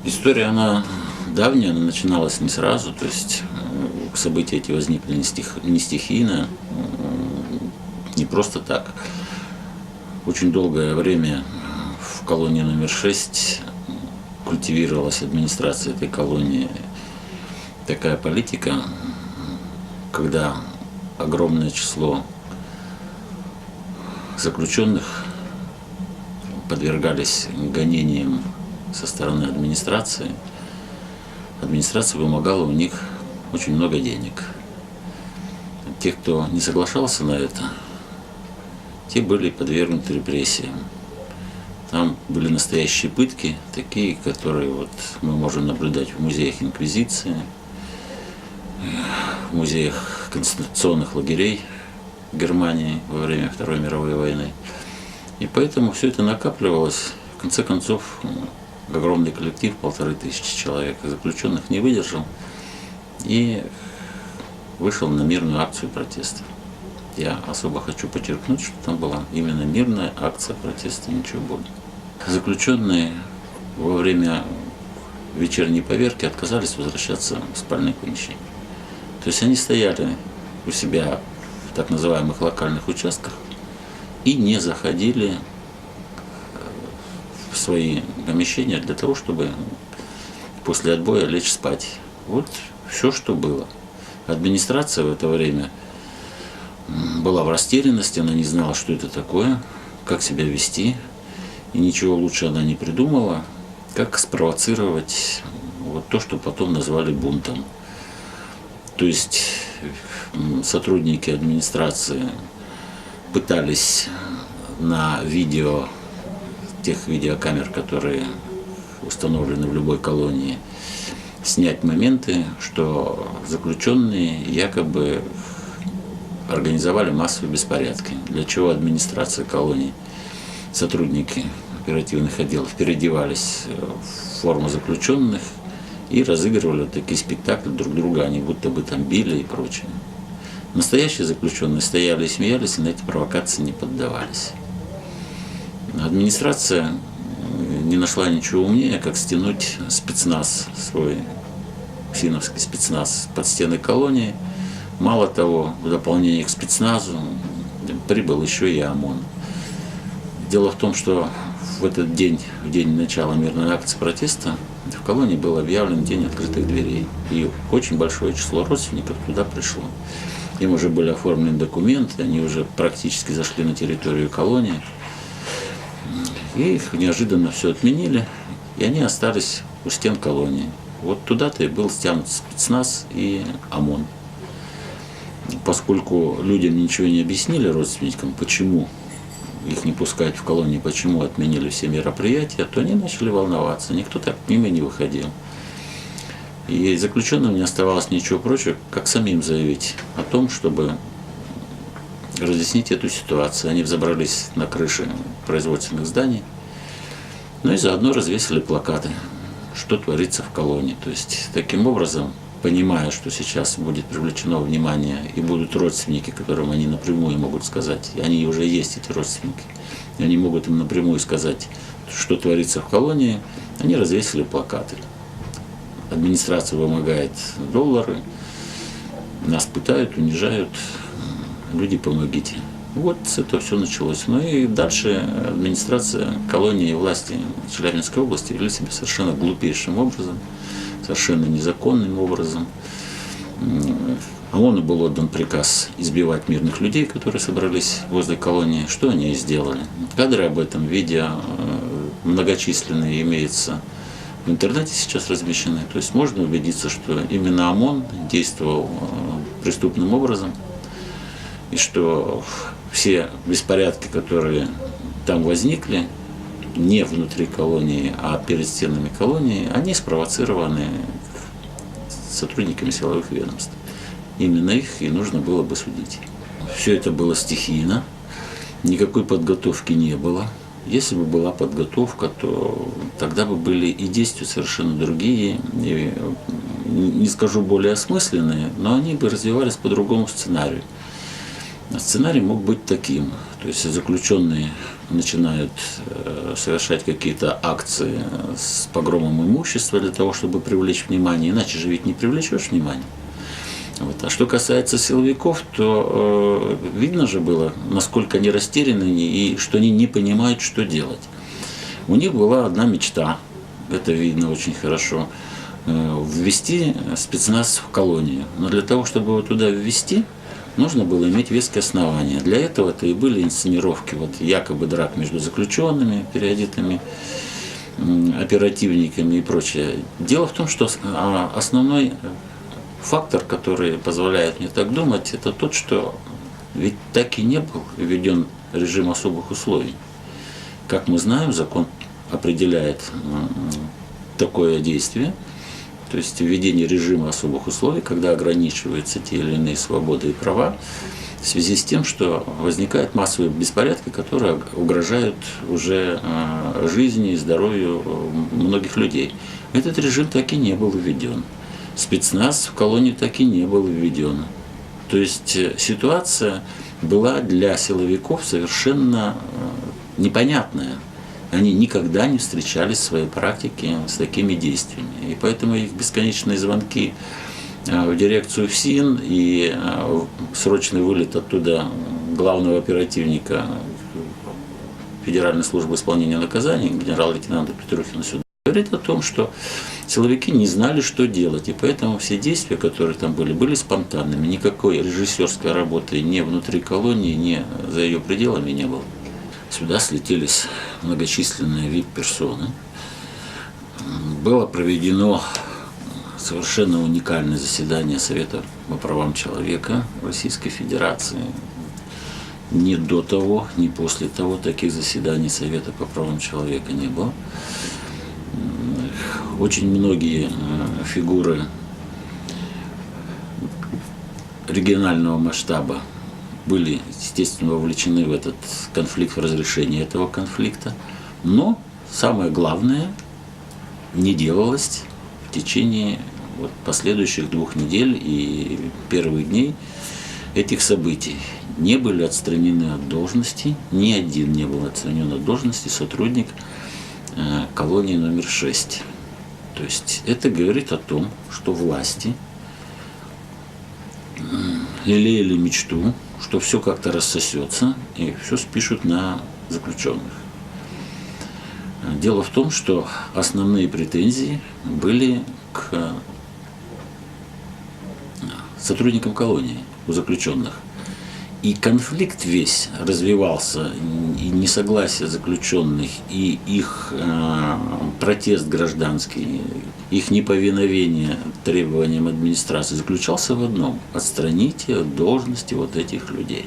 История, она давняя, она начиналась не сразу, то есть события эти возникли не стихийно, не просто так. Очень долгое время в колонии номер 6 культивировалась администрация этой колонии такая политика, когда огромное число заключенных подвергались гонениям со стороны администрации. Администрация вымогала у них очень много денег. Те, кто не соглашался на это, те были подвергнуты репрессиям. Там были настоящие пытки, такие, которые вот мы можем наблюдать в музеях Инквизиции, в музеях концентрационных лагерей Германии во время Второй мировой войны. И поэтому все это накапливалось. В конце концов, огромный коллектив, 1500 человек заключенных, не выдержал и вышел на мирную акцию протеста. Я особо хочу подчеркнуть, что там была именно мирная акция протеста, ничего более. Заключенные во время вечерней поверки отказались возвращаться в спальные помещения. То есть они стояли у себя в так называемых локальных участках и не заходили в свои помещения для того, чтобы после отбоя лечь спать. Вот все, что было. Администрация в это время была в растерянности, она не знала, что это такое, как себя вести, и ничего лучше она не придумала, как спровоцировать вот то, что потом назвали бунтом. То есть сотрудники администрации пытались на видео, тех видеокамер, которые установлены в любой колонии, снять моменты, что заключенные якобы организовали массовые беспорядки, для чего администрация колонии, сотрудники оперативных отделов переодевались в форму заключенных и разыгрывали вот такие спектакли друг друга, они будто бы там били и прочее. Настоящие заключенные стояли и смеялись, и на эти провокации не поддавались. Администрация не нашла ничего умнее, как стянуть спецназ, свой ФСИНовский спецназ, под стены колонии. Мало того, в дополнение к спецназу прибыл еще и ОМОН. Дело в том, что в этот день, в день начала мирной акции протеста, в колонии был объявлен день открытых дверей. И очень большое число родственников туда пришло. Им уже были оформлены документы, они уже практически зашли на территорию колонии. И их неожиданно все отменили, и они остались у стен колонии. Вот туда-то и был стянут спецназ и ОМОН. Поскольку людям ничего не объяснили, родственникам, почему их не пускать в колонии, почему отменили все мероприятия, то они начали волноваться. Никто так мимо не выходил. И заключенным не оставалось ничего прочего, как самим заявить о том, чтобы разъяснить эту ситуацию. Они взобрались на крыши производственных зданий, ну и заодно развесили плакаты, что творится в колонии. То есть таким образом, понимая, что сейчас будет привлечено внимание и будут родственники, которым они напрямую могут сказать, и они уже есть, эти родственники, и они могут им напрямую сказать, что творится в колонии, они развесили плакаты. Администрация вымогает доллары, нас пытают, унижают, люди, помогите. Вот с этого все началось. Ну и дальше администрация колонии и власти Челябинской области вели себя совершенно глупейшим образом, совершенно незаконным образом. ОМОНу был отдан приказ избивать мирных людей, которые собрались возле колонии. Что они и сделали. Кадры об этом, видео многочисленные, имеются в интернете сейчас размещены. То есть можно убедиться, что именно ОМОН действовал преступным образом, и что все беспорядки, которые там возникли, не внутри колонии, а перед стенами колонии, они спровоцированы сотрудниками силовых ведомств. Именно их и нужно было бы судить. Все это было стихийно, никакой подготовки не было. Если бы была подготовка, то тогда бы были и действия совершенно другие, и, не скажу более осмысленные, но они бы развивались по другому сценарию. Сценарий мог быть таким. То есть заключенные начинают совершать какие-то акции с погромом имущества для того, чтобы привлечь внимание. Иначе же ведь не привлечешь внимание. Вот. А что касается силовиков, то видно же было, насколько они растеряны и что они не понимают, что делать. У них была одна мечта, это видно очень хорошо, ввести спецназ в колонию. Но для того, чтобы его туда ввести, нужно было иметь веские основания. Для этого-то и были инсценировки вот, якобы драк между заключенными, переодетыми оперативниками и прочее. Дело в том, что основной фактор, который позволяет мне так думать, это тот, что ведь так и не был введен режим особых условий. Как мы знаем, закон определяет такое действие, то есть введение режима особых условий, когда ограничиваются те или иные свободы и права, в связи с тем, что возникают массовые беспорядки, которые угрожают уже жизни и здоровью многих людей. Этот режим так и не был введен. Спецназ в колонии так и не был введен. То есть ситуация была для силовиков совершенно непонятная. Они никогда не встречались в своей практике с такими действиями. И поэтому их бесконечные звонки в дирекцию ФСИН и срочный вылет оттуда главного оперативника Федеральной службы исполнения наказаний, генерал-лейтенанта Петрухина, сюда, говорит о том, что силовики не знали, что делать, и поэтому все действия, которые там были спонтанными. Никакой режиссерской работы ни внутри колонии, ни за ее пределами не было. Сюда слетелись многочисленные вип-персоны. Было проведено совершенно уникальное заседание Совета по правам человека Российской Федерации. Ни до того, ни после того таких заседаний Совета по правам человека не было. Очень многие фигуры регионального масштаба были, естественно, вовлечены в этот конфликт, в разрешение этого конфликта. Но самое главное не делалось в течение последующих 2 недель и первых дней этих событий. Не были отстранены от должности, ни один не был отстранен от должности сотрудник колонии номер 6. То есть это говорит о том, что власти лелеяли мечту, что все как-то рассосется и все спишут на заключенных. Дело в том, что основные претензии были к сотрудникам колонии, у заключенных. И конфликт весь развивался, и несогласие заключенных, и их протест гражданский, их неповиновение требованиям администрации заключался в одном – отстраните от должности вот этих людей.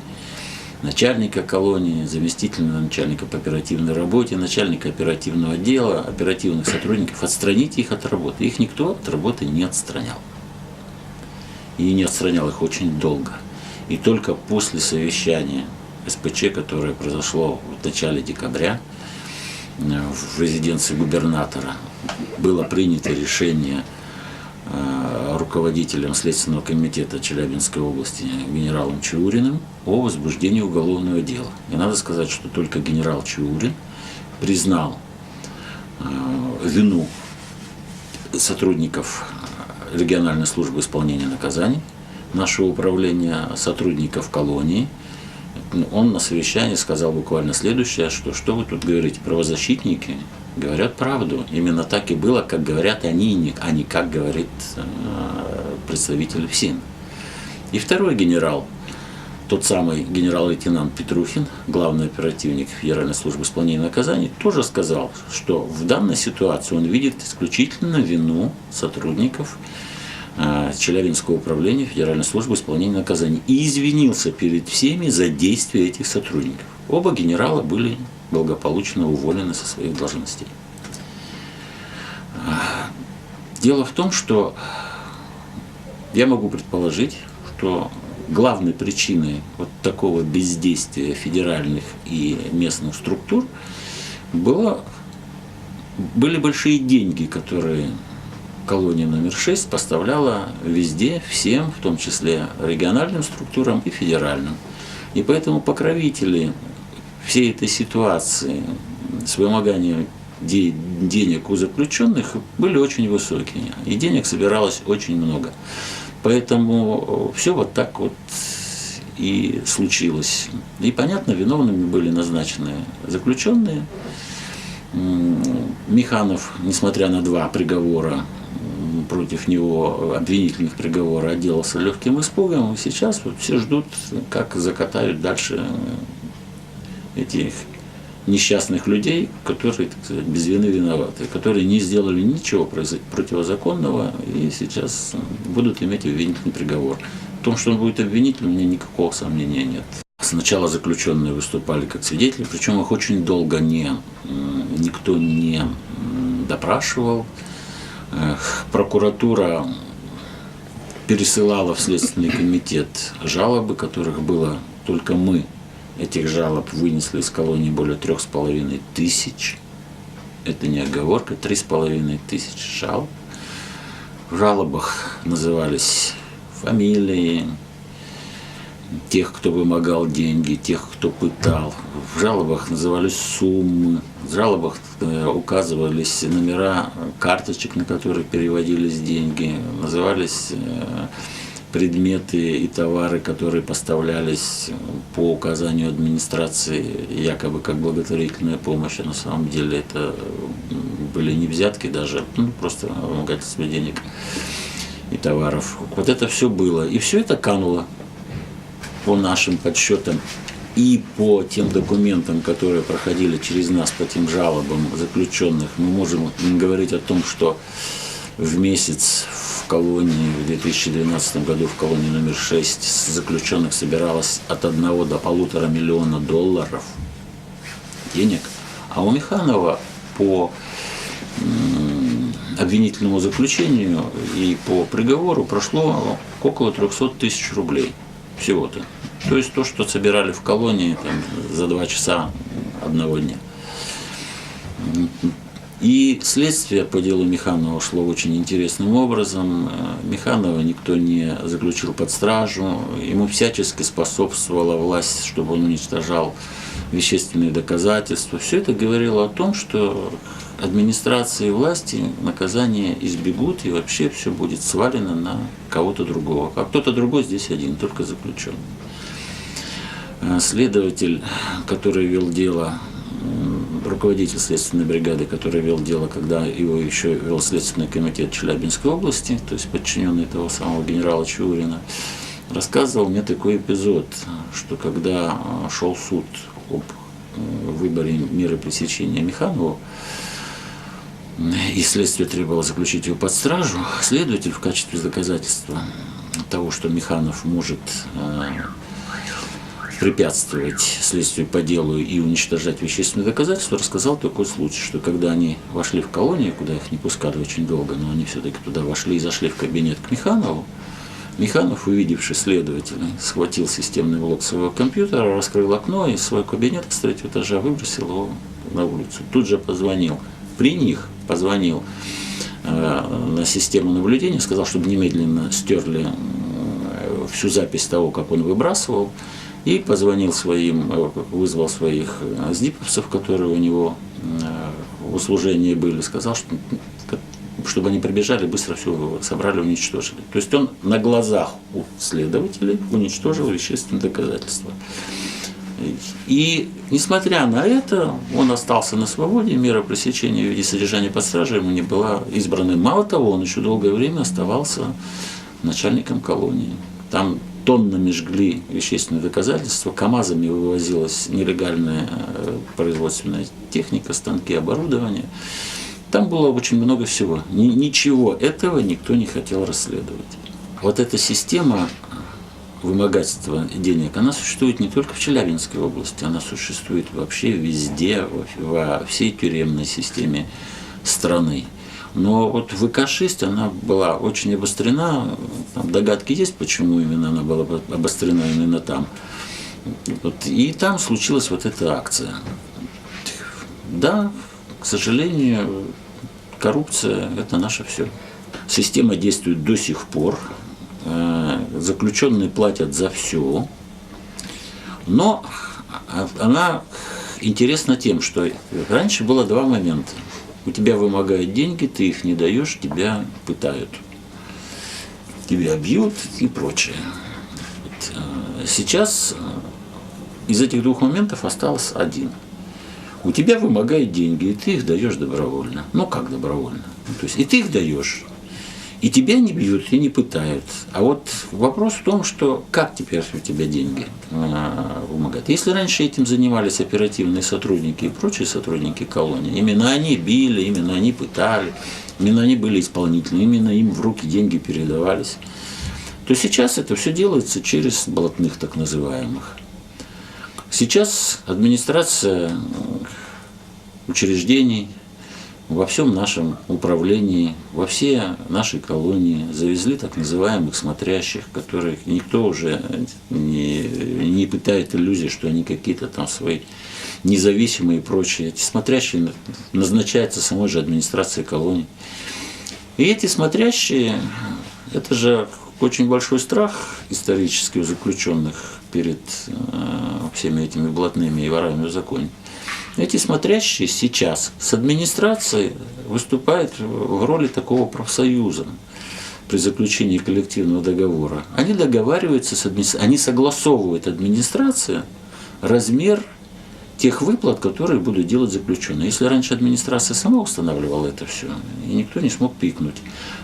Начальника колонии, заместительного начальника по оперативной работе, начальника оперативного отдела, оперативных сотрудников, отстраните их от работы. Их никто от работы не отстранял. И не отстранял их очень долго. И только после совещания СПЧ, которое произошло в начале декабря в резиденции губернатора, было принято решение руководителем Следственного комитета Челябинской области генералом Чауриным о возбуждении уголовного дела. И надо сказать, что только генерал Чаурин признал вину сотрудников региональной службы исполнения наказаний, нашего управления, сотрудников колонии. Он на совещании сказал буквально следующее, что вы тут говорите, правозащитники говорят правду. Именно так и было, как говорят они, а не как говорит представитель ФСИН. И второй генерал, тот самый генерал-лейтенант Петрухин, главный оперативник Федеральной службы исполнения наказаний, тоже сказал, что в данной ситуации он видит исключительно вину сотрудников Челябинского управления Федеральной службы исполнения наказаний и извинился перед всеми за действия этих сотрудников. Оба генерала были благополучно уволены со своих должностей. Дело в том, что я могу предположить, что главной причиной вот такого бездействия федеральных и местных структур были большие деньги, которые колония номер 6 поставляла везде, всем, в том числе региональным структурам и федеральным. И поэтому покровители всей этой ситуации с вымоганием денег у заключенных были очень высокие. И денег собиралось очень много. Поэтому все вот так вот и случилось. И, понятно, виновными были назначены заключенные. Миханов, несмотря на 2 приговора против него, обвинительных приговора, отделался легким испугом. И сейчас вот все ждут, как закатают дальше этих несчастных людей, которые, так сказать, без вины виноваты, которые не сделали ничего противозаконного и сейчас будут иметь обвинительный приговор. В том, что он будет обвинителем, у меня никакого сомнения нет. Сначала заключенные выступали как свидетели, причем их очень долго никто не допрашивал. Прокуратура пересылала в Следственный комитет жалобы, которых было только мы. Этих жалоб вынесли из колонии более 3500. Это не оговорка, 3500 жалоб. В жалобах назывались фамилии тех, кто вымогал деньги, тех, кто пытал. В жалобах назывались суммы. В жалобах указывались номера карточек, на которые переводились деньги. Назывались предметы и товары, которые поставлялись по указанию администрации, якобы как благотворительная помощь, а на самом деле это были не взятки даже, просто вымогательство денег и товаров. Вот это все было. И все это кануло по нашим подсчетам и по тем документам, которые проходили через нас, по тем жалобам заключенных. Мы можем говорить о том, что в месяц в колонии, в 2012 году в колонии номер 6 заключенных собиралось от 1 до 1,5 миллиона долларов денег. А у Миханова по обвинительному заключению и по приговору прошло около 300 тысяч рублей всего-то. То есть то, что собирали в колонии там, за 2 часа одного дня. И следствие по делу Миханова шло очень интересным образом. Миханова никто не заключил под стражу. Ему всячески способствовала власть, чтобы он уничтожал вещественные доказательства. Все это говорило о том, что администрации и власти наказания избегут, и вообще все будет свалено на кого-то другого. А кто-то другой здесь один, только заключенный. Следователь, который вел дело, руководитель следственной бригады, который вел дело, когда его еще вел Следственный комитет Челябинской области, то есть подчиненный того самого генерала Чаурина, рассказывал мне такой эпизод, что когда шел суд об выборе меры пресечения Миханову, и следствие требовало заключить его под стражу, следователь в качестве доказательства того, что Миханов может препятствовать следствию по делу и уничтожать вещественные доказательства, рассказал такой случай, что когда они вошли в колонию, куда их не пускали очень долго, но они все-таки туда вошли и зашли в кабинет к Миханову, Миханов, увидевший следователя, схватил системный блок своего компьютера, раскрыл окно и свой кабинет с 3-го этажа выбросил его на улицу. Тут же позвонил. При них позвонил на систему наблюдения, сказал, чтобы немедленно стерли всю запись того, как он выбрасывал, и позвонил вызвал своих сдиповцев, которые у него в услужении были, сказал, чтобы они прибежали, быстро все собрали, уничтожили. То есть он на глазах у следователей уничтожил вещественные доказательства. И несмотря на это, он остался на свободе, мера пресечения в виде содержания под стражей ему не была избрана. Мало того, он еще долгое время оставался начальником колонии. Там тоннами жгли вещественные доказательства, КАМАЗами вывозилась нелегальная производственная техника, станки, оборудование. Там было очень много всего. Ничего этого никто не хотел расследовать. Вот эта система вымогательства денег, она существует не только в Челябинской области, она существует вообще везде, во всей тюремной системе страны. Но вот ВК-6, она была очень обострена, там догадки есть, почему именно она была обострена именно там. Вот, и там случилась вот эта акция. Да, к сожалению, коррупция – это наше все. Система действует до сих пор. Заключенные платят за все. Но она интересна тем, что раньше было два момента. У тебя вымогают деньги, ты их не даешь, тебя пытают. Тебя бьют и прочее. Сейчас из этих двух моментов остался один. У тебя вымогают деньги, и ты их даешь добровольно. Ну как добровольно? То есть и ты их даешь. И тебя не бьют, и не пытают. А вот вопрос в том, что как теперь у тебя деньги вымогают. Если раньше этим занимались оперативные сотрудники и прочие сотрудники колонии, именно они били, именно они пытали, именно они были исполнительны, именно им в руки деньги передавались, то сейчас это все делается через блатных так называемых. Сейчас администрация учреждений во всем нашем управлении, во все нашей колонии завезли так называемых смотрящих, которых никто уже не пытает иллюзии, что они какие-то там свои независимые и прочие. Эти смотрящие назначаются самой же администрацией колонии. И эти смотрящие, это же очень большой страх исторически у заключенных перед всеми этими блатными и ворами в законе. Эти смотрящие сейчас с администрацией выступают в роли такого профсоюза при заключении коллективного договора. Они договариваются с администрацией, они согласовывают администрация размер тех выплат, которые будут делать заключенные. Если раньше администрация сама устанавливала это все, и никто не смог пикнуть,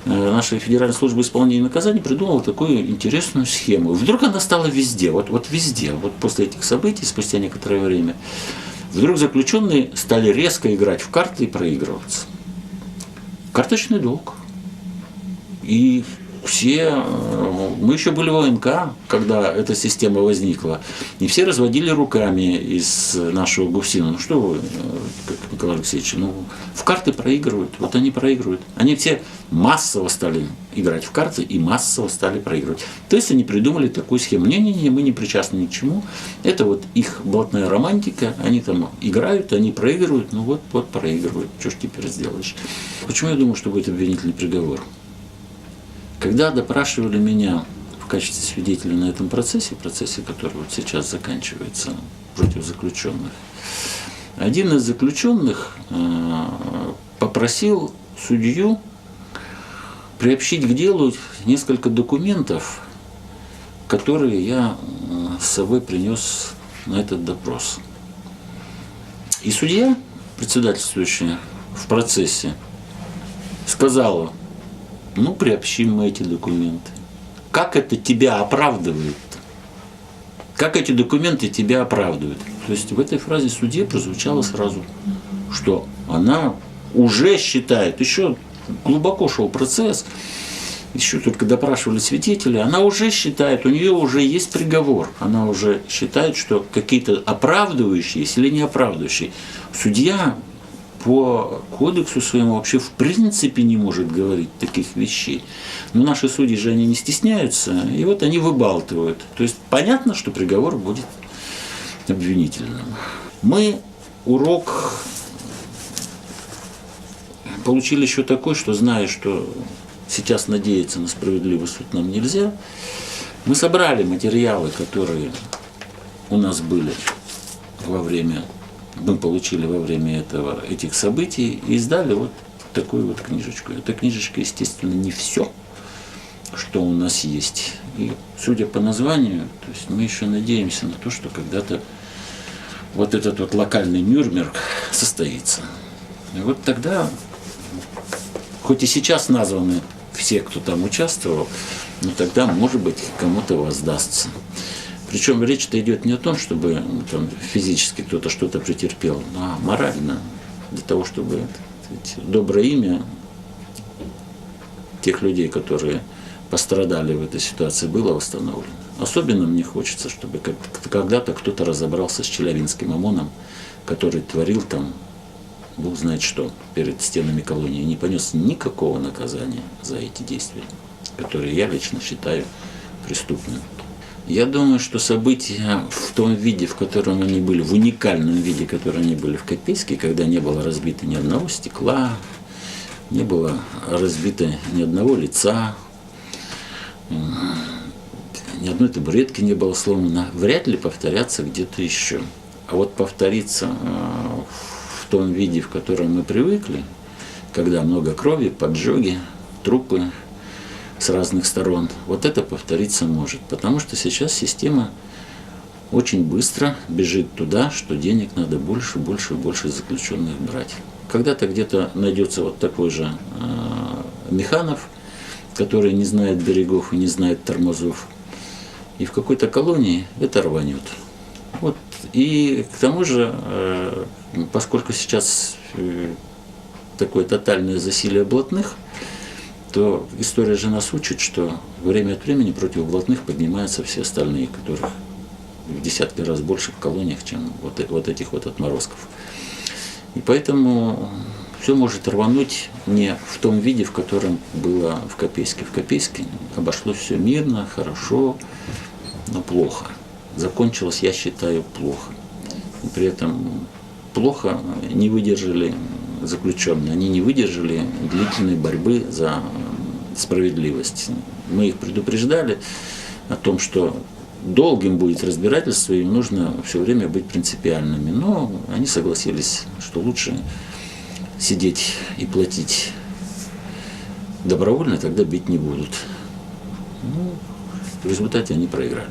наша Федеральная служба исполнения наказаний придумала такую интересную схему. Вдруг она стала везде, вот везде, вот после этих событий, спустя некоторое время, вдруг заключенные стали резко играть в карты и проигрываться. Карточный долг. И все, мы еще были в ОНК, когда эта система возникла, и все разводили руками из нашего ГУФСИНа. Ну что вы, как Николай Алексеевич, в карты проигрывают, вот они проигрывают. Они все массово стали играть в карты и массово стали проигрывать. То есть они придумали такую схему. Не-не-не, мы не причастны ни к чему. Это вот их блатная романтика, они там играют, они проигрывают, вот проигрывают, что ж теперь сделаешь. Почему я думаю, что будет обвинительный приговор? Когда допрашивали меня в качестве свидетеля на этом процессе, который вот сейчас заканчивается против заключенных, один из заключенных попросил судью приобщить к делу несколько документов, которые я с собой принес на этот допрос. И судья, председательствующая в процессе, сказала: приобщим мы эти документы. Как это тебя оправдывает? Как эти документы тебя оправдывают? То есть в этой фразе судье прозвучало сразу, что она уже считает, еще глубоко шел процесс, еще только допрашивали свидетелей, она уже считает, у нее уже есть приговор, она уже считает, что какие-то оправдывающиеся или не оправдывающие. Судья по кодексу своему вообще в принципе не может говорить таких вещей. Но наши судьи же они не стесняются, и вот они выбалтывают. То есть понятно, что приговор будет обвинительным. Мы урок получили еще такой, что зная, что сейчас надеяться на справедливый суд нам нельзя, мы собрали материалы, которые у нас были мы получили во время этих событий и издали вот такую вот книжечку. Эта книжечка, естественно, не все, что у нас есть. И судя по названию, то есть мы еще надеемся на то, что когда-то вот этот вот локальный Нюрнберг состоится. И вот тогда, хоть и сейчас названы все, кто там участвовал, но тогда, может быть, кому-то воздастся. Причем речь-то идет не о том, чтобы там, физически кто-то что-то претерпел, а морально, для того, чтобы доброе имя тех людей, которые пострадали в этой ситуации, было восстановлено. Особенно мне хочется, чтобы когда-то кто-то разобрался с челябинским ОМОНом, который творил там, Бог знает что, перед стенами колонии, и не понес никакого наказания за эти действия, которые я лично считаю преступными. Я думаю, что события в том виде, в котором они были, в уникальном виде, в котором они были в Копейске, когда не было разбито ни одного стекла, не было разбито ни одного лица, ни одной табуретки не было сломано, вряд ли повторятся где-то еще. А вот повториться в том виде, в котором мы привыкли, когда много крови, поджоги, трупы с разных сторон, вот это повториться может. Потому что сейчас система очень быстро бежит туда, что денег надо больше, больше, больше заключенных брать. Когда-то где-то найдется вот такой же Механов, который не знает берегов и не знает тормозов, и в какой-то колонии это рванет. Вот. И к тому же, поскольку сейчас такое тотальное засилие блатных, то история же нас учит, что время от времени против блатных поднимаются все остальные, которых в десятки раз больше в колониях, чем вот этих вот отморозков. И поэтому все может рвануть не в том виде, в котором было в Копейске. В Копейске обошлось все мирно, хорошо, но плохо. Закончилось, я считаю, плохо. И при этом плохо не выдержали заключенные. Они не выдержали длительной борьбы за справедливость. Мы их предупреждали о том, что долгим будет разбирательство, и им нужно все время быть принципиальными. Но они согласились, что лучше сидеть и платить добровольно, тогда бить не будут. Ну, в результате они проиграли.